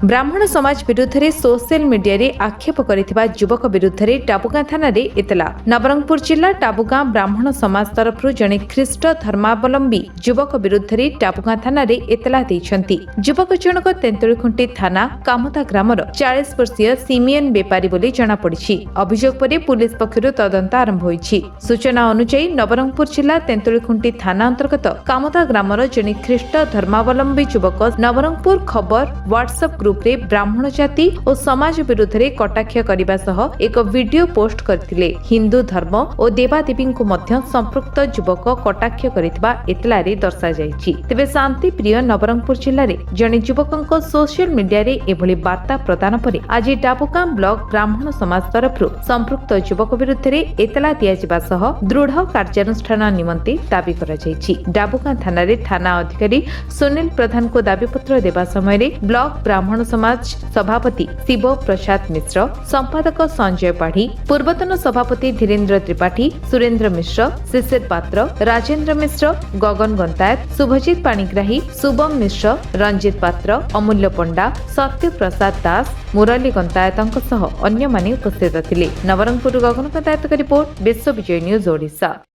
ब्राह्मण समाज विरुद्ध में सोशल मीडिया रे आक्षेप करिथिबा युवक विरुद्ध में टापुगां थाना रे इतला। नवरंगपुर जिला टापुगां ब्राह्मण समाज तरफ जड़े ख्रीष्ट धर्मावलंबी युवक विरुद्ध में टापुगां थाना रे इतला दैछंती। युवक जनक तेंतुळीखुंटी थाना कामता ग्रामर 40 वर्षीय सिमियन बेपारी बोली जना पड़िछि। अभियोग पर पुलिस पक्षरु तदंत आरंभ होइछि। सूचना अनुसार नवरंगपुर जिला तेंतुळीखुंटी थाना अंतर्गत कामता ग्रामर जड़े ख्रीष्ट धर्मावलंबी युवक नवरंगपुर खबर व्हाट्सएप ग्रुप रे ब्राह्मण जाति और समाज विरुद्ध रे कटाक्ष करने सह एक वीडियो पोस्ट करथिले। हिंदू धर्म और देवादेवी को मध्य संपृक्त युवक कटाक्ष करितबा एतला रे दर्शा जायछि। तेबे शांति प्रिय नवरंगपुर जिल्ला रे जने युवकक सोशल मीडिया रे एभली वार्ता प्रदान परे आज टापुगां ब्लॉक ब्राह्मण समाज तरफ संपृक्त युवक विरुद्ध रे एतला दिया जिबा सह दृढ़ कार्यानुष्ठान निमंते दाबी करा जायछि। टापुगां थाना रे थाना अधिकारी सुनील प्रधान को दाबी पत्र देबा समय रे ब्लॉक ब्राह्मण समाज सभापति शिव प्रसाद मिश्र, संपादक संजय पाढ़ी, पूर्वतन सभापति धीरेन्द्र त्रिपाठी, सुरेन्द्र मिश्र, शिशिर पात्र, राजेन्द्र मिश्र, गगन गंतायत, शुभजीत पाणिग्राही, शुभम मिश्र, रंजित पात्र, अमूल्य पंडा, सत्य प्रसाद दास, मुरली गंतायतଙ୍କ सह अन्य माने उपस्थित थिले। नवरंगपुर गगन गंतायत रिपोर्ट विश्व विजय न्यूज ओडिशा।